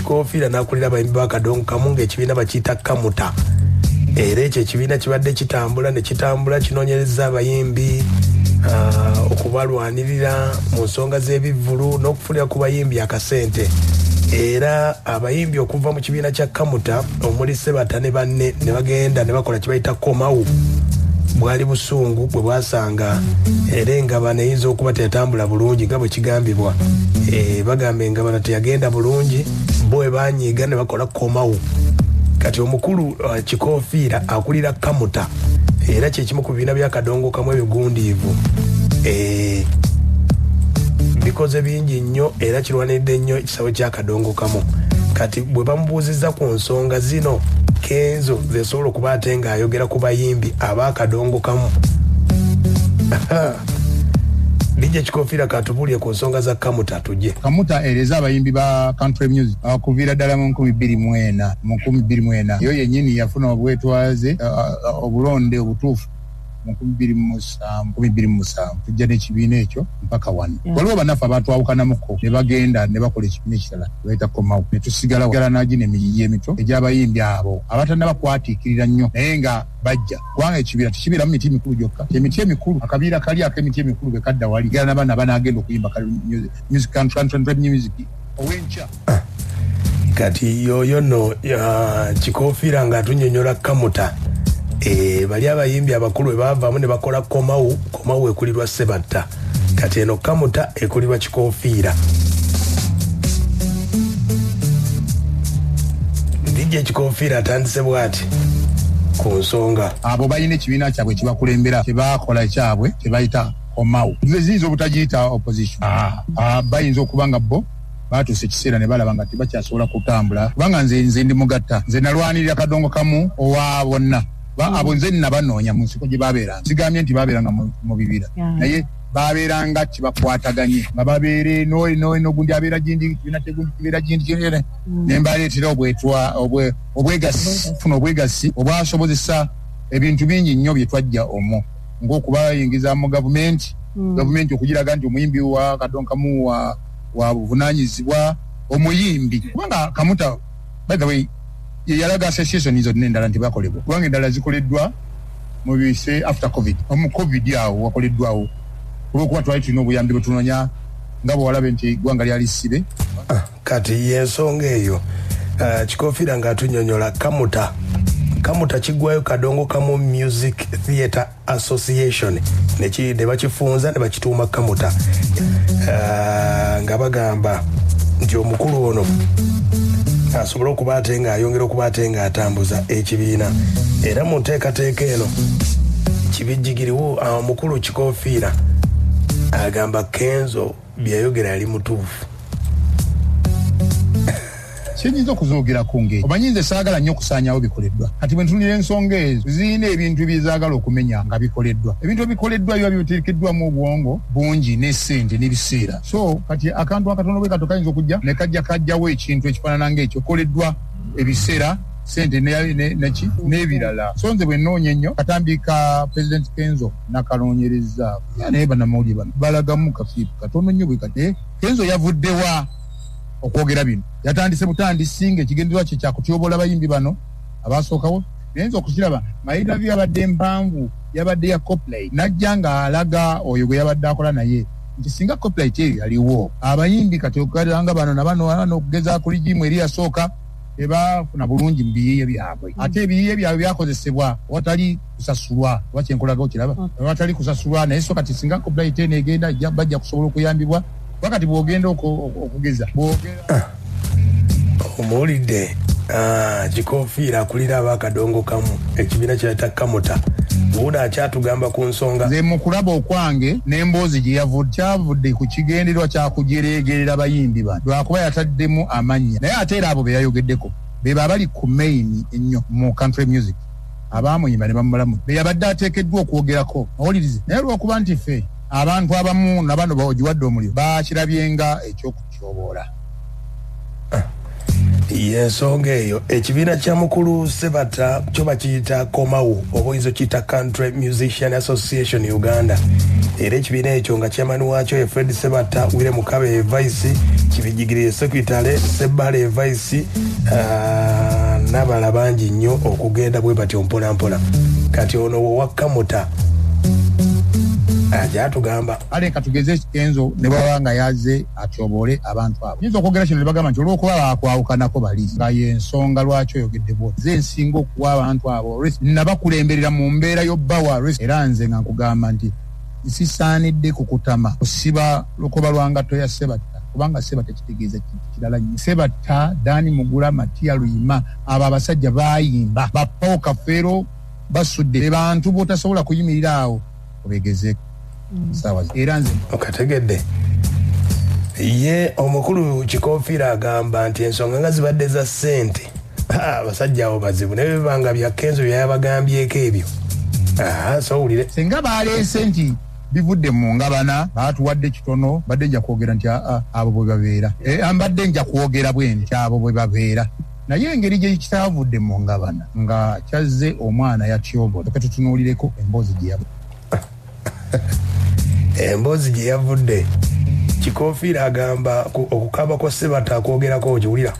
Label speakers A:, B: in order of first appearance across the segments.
A: Chikofiira n'akulira abayimbi ba Kadongo Kamu ng'ekibiina bakiyita Kamuta. Era ekyo ekibiina kibadde kitambula kinoonyereza abayimbi okubalwanirira mu nsonga z'ebivvulu n'okufunira ku bayimbi akasente. Era abayimbi okuva mu kibiina kya Kamuta omuli Sebata ne banne ne bagenda ne bakola kibayita Komawo. Bwali busungu bwe bwasanga era engabana eyinza okuba tetambula bulungi nga bwe kigambibwa. Bagambe engabana teyagenda bulungi bo bwe banyiiga ne bakola Komawo. Kati omukulu Chikofiira akulira Kamuta era kyekimu ku bibiina bya Kadongo Kamu ebigundiivu. Bikoze bingi nnyo era kirwanidde nnyo ekisawo kya Kadongo Kamu. Kati bwe bamubuuzizza ku nsonga zino Kenzo zesobola okuba ate ng'ayogera ku bayimbi aba Kadongo Kamu. DJ Chikofiira katubulye ku nsonga za Kamuta tujje.
B: Kamuta ereza abayimbi ba country music akuviira ddala mu 2024 yo yennyini yafuna obwetwaze obulonde obutuufu mu 2007 tujja n'ekibiina ekyo mpaka wano. Waliwo bannaffe abatwawukanamuko ne bagenda ne bakola ekibiina ekirala bayita Komawo ne tusigala wala nagi n'emiriyi emito egy'abayimbi abo abatannaba kwatiikirira nnyo naye nga bajja kubanga ekibiina tekibeeramu miti mikulu gyokka. Emiti emikulu akabiira kali ak'emiti emikulu be kadda wali gala n'abaana banagenda okuyimba music country music owenkya.
A: Kati yoyo no Chikofiira ng'atunyonyola Kamuta. Bali abayimbi abakulu bwe baavaamu ne bakola Komawo ekulirwa Sebata. Kati eno Kamuta ekulirwa Chikofiira. DJ Chikofiira atandise bw'ati ku nsonga.
B: Abo balina ekibiina kyabwe kibakulembera kyebakola kyabwe kyebayita Komawo. Ziyinza obutagiyita opposition. Bayinza okuba nga bo batuuse ekiseera ne balaba nga tebakyasobola kutambula kubanga nze ndi mugatta. Nze nalwanirira Kadongo Kamu owa bonna. Abo nze nabanoonya mu nsiko gye babeeranga. Sigambye nti babeeranga mu bibira naye babeeranga kibakwataganye nga babeere no gundi abeera gindi kibiina tegundi kibeera gindi ne mbaleetera obwegasi obwasobozesa ebintu bingi nnyo bye twajja omwo ng'okubayingiza mu gavumenti okugiraga nti omuyimbi wa Kadongo Kamu wa buvunaanyizibwa omuyimbi kubanga Kamuta by the way yalaga association izo n'endala nti bakolebwa kubanga endala zikoleddwa mu bise after covid covid yawo wakoleddwawo olwokuba twali tulina obuyambi bwe tunoonya nga bwe walabe nti eggwanga lyali ssibe.
A: Kati y'ensonga eyo Chikofiira ng'atunyonyola Kamuta kiggwayo Kadongo Kamu Music Theatre Association ne bakifunza ne bakituuma Kamuta nga bagamba nti omukulu ono asobola okuba ate ng'ayongera okuba ate ng'atambuza ekibiina. Era mu nteekateeka eno kibijjigiriwo omukulu Chikofiira agamba Kenzo byayogera yali mutuufu.
B: Kyenyinza okuzoogerako ng'ekyo omanyi nze saagala nnyo okusaanyawo bikoleddwa kati bwe ntunulira ensonga ezo zirina ebintu byezaagala okumenya nga bikoleddwa. Ebintu ebikoleddwa biba biteekeddwamu obwongo bungi n'essente n'ebiseera. So kati akantu akatono bwe kato kayinza okujja ne kajjawo ekintu ekifaanana ng'ekyo koleddwa ebiseera sente n'ebirala. So nze bwe nnoonya ennyo katambi ka President Kenzo nakanoonyereza naye bannamawulire bano balagamu kafiifu katono nnyo bwe kati Kenzo yavuddewa okwogera bino yatandise butandisi ng'ekigendererwa kye kyakutyobola abayimbi bano abaasookawo nayenza okukiraba mayitavi yabadde mpanvu yabadde ya copyright najja ng'alaga oyo gwe yabadde akola naye nti singa copyright eyo yaliwo abayimbi kati okalanga bano nabano okugeza ku ligimu eri yasooka ebafuna bulungi mu biyiiye byabwe ate ebiyiiye byabwe byakozesebwa watali kusasulwa wakyenkolaga okiraba watali kusasulwa naye so kati singa copyright eno egenda bajja kusobola okuyambibwa wakati bwogenda okugeza
A: omuwulidde Chikofiira akulira aba Kadongo Kamu ekibiina kyayita Kamuta buuda akyatugamba ku nsonga.
B: Nze mu kulaba okwange n'emboozi gye kyavudde ku kigendererwa kyakujereegerera abayimbi bano lwakuba yataddemu amannya naye ate era abo be yayogeddeko be babali ku main ennyo mu country music abaamuyimba ne bamulamu be yabadde ateekeddwa okwogerako awulirize naye lwokuba nti ffe abantu abamu nabano baogiwadde omuliro bakirabyenga ekyokutyoboola.
A: Yensonga eyo ekibiina kya mukulu Sebata kyo bakiyita Komawo oba oyinza okiyita Country Musician Association Uganda era ekibiina ekyo nga kyamani waakyo ye Fred Sebata Wile Mukabe Vice Kibijigirire Secretary Sebale Vice n'abalala bangi nnyo okugenda bwe batyo mpola mpola. Kati ono wa Kamuta ajatugamba
B: aleka tugeze Kenzo ne bawanga yaze atyobole abantu abo. Nyinza okwogera kino ne bagamba nti olw'okuba bakwawukanako bali nga y'ensonga lwaki oyogedde bwoti. Ze nsinga okuwa abantu abo nabakulemberera mu mbeera y'obbawa era nze nga nkugamba nti nsisaanidde kukutama kusiba lukoba lwangato ya Sebatta kubanga Sebatta kitegeeza kintu kirala nnyo. Sebatta Dani Mugula Matia Luyima abo abasajja bayimba bapawo kafeero basudde bantu botasobola kuyimirira awo obegeze sawa era nze
A: okategedde ye omukulu Kikofiira agamba nti ensonga nga zibadde za ssente abasajja abo bazibu naye bibanga bya Kenzo byabagambyeko ebyo sowulire
B: senga baleese nti bivudde mu ngabana baatuwadde kitono badde nja kwogera nti abo bwe babeera ambadde nja kwogera bwe nti abo bwe babeera naye engeri gye kitaavudde mu ngabana nga kyazze omwana yatyobola katutunuulireko emboozi gye yavudde
A: emboozi gye yavudde Kikofiira agamba okukaba kwa Sebatta akwogerako okiwulira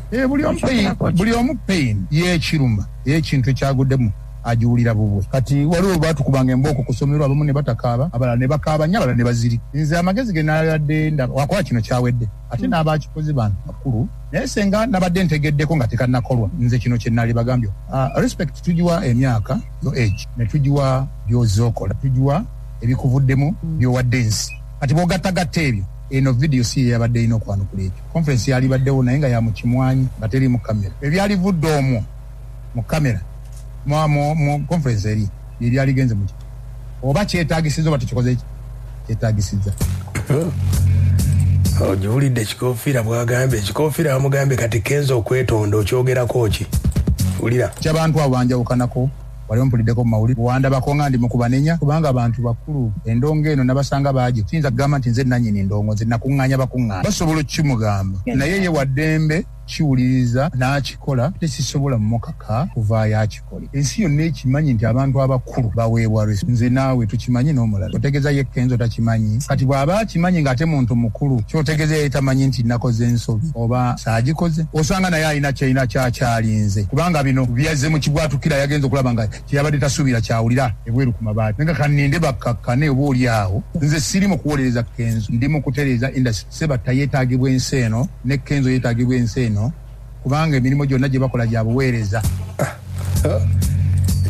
B: buli omu pain y'ekiruma y'ekintu ekyaguddemu ajiwulira bubwe. Kati waliwo baatukubanga embooko ku ssomero abamu ne batakaaba abalala ne bakaaba nnyo abalala ne baziri. Nze amagezi ge nayadde wakola kino kyawedde ate n'abaakikoze bantu bakulu naye senga nabadde ntegeddeko nga tekannakolwa nze kino kye nali bagambye respect tugiwa emyaka yo age ne tugiwa by'ozookola tugiwa ebikuvuddemu by'owadde nsi. Kati bw'ogattagatta ebyo eno video si yabadde ino okwanukula ekyo conference yali baddewo naye nga ya mu kimwanyi nga teri mu kamera ebyalivudde omwo mu kamera mu conference eri yali aligenze mu oba kyetaagisiza oba tekikoze eki kyetaagisiza
A: ogiwulidde Kikofiira bw'agambye Kikofiira bamugambye kati Kenzo okwetonda okyogerako ki wulira
B: ky'abantu abo banjawukanako waliwo mpuliddeko mu mawulire wandabako nga ndi mu kubanenya kubanga abantu bakulu endongo eno nabasanga baaje kiyinza kugamba nti nze nannyini ndongo nze nakuŋŋaanya bakuŋŋaanya basobola okukimugamba naye ye waddembe kiwuliriza n'akikola tesisobola mumukaka kuvaayo akikole. Ensi yonna ekimanyi nti abantu abakulu baweebwa nze naawe tukimanyi n'omulala otegeeza ye Kenzo takimanyi kati bw'aba akimanyi ng'ate muntu mukulu kyotegeeza ye tamanyi nti nakoze ensobi oba saagikoze osanga naye alina kyalina kyakyalinze kubanga bino byazze mu kibwatukira yagenza okulaba nga kyeyabadde tasuubira kyawulira ebweru ku mabaati nga kaninde bakkakkane oba oli awo nze siri mu kuwolereza Kenzo ndi mu kutereeza industry Sebatta yeetaagibwa ensi eno ne Kenzo yeetaagibwa ensi eno kubanga emirimu gyonna gye bakola gya buweereza.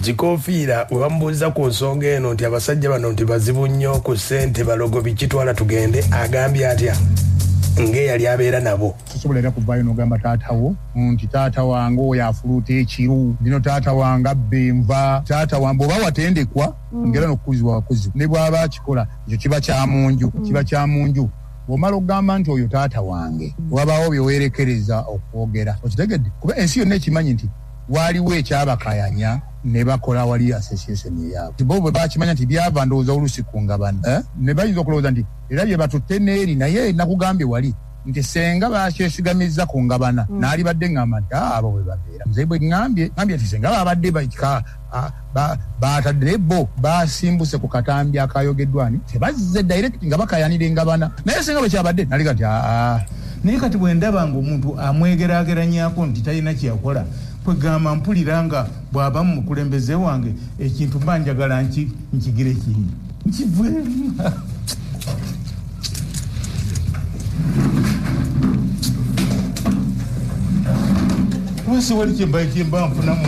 A: Kikofiira we bamubuuza ku nsonga eno nti abasajja bano nti bazibu nnyo ku ssente balogo bikitwala tugende agambye atya ng'eyali abeera nabo
B: tosobola era kuvaayo n'ogamba taatawo nti taata wange oyo afuluuta ekiru ndino taata wange abba enva taata wange oba watendekwa ngera n'okukuzibwa wakuzibwa ne bw'aba akikola ekyo kiba kya munju bw'omala okugamba nti oyo taata wange wabaawo bye weerekereza okwogera okitegedde kuba ensi yonna ekimanyi nti waaliwo ekyabakayanya ne bakola wali association yaabwe bo bwe bakimanya nti byava ndowooza oluusi ku ngabana ne bayinza okulowooza nti era bye batutte n'eri naye nakugambye wali nti senga bakyesigamiza ku ngabana naali badde ngamba nti abo bwe babeera nze bwe ngambye nti senga babadde batadde bo basimbuse ku katambi akayogeddwani tebazze direct nga bakayanira engabana naye senga bwe kyabadde nali kati
C: naye kati bwe ndaba ng'omuntu amwegeraageranyako nti talina kyeyakola kwegamba mpulira nga bw'aba mu mukulembeze wange ekintu mba njagala nkigire kiri nkivuemu wasi wali kyemba nfunamu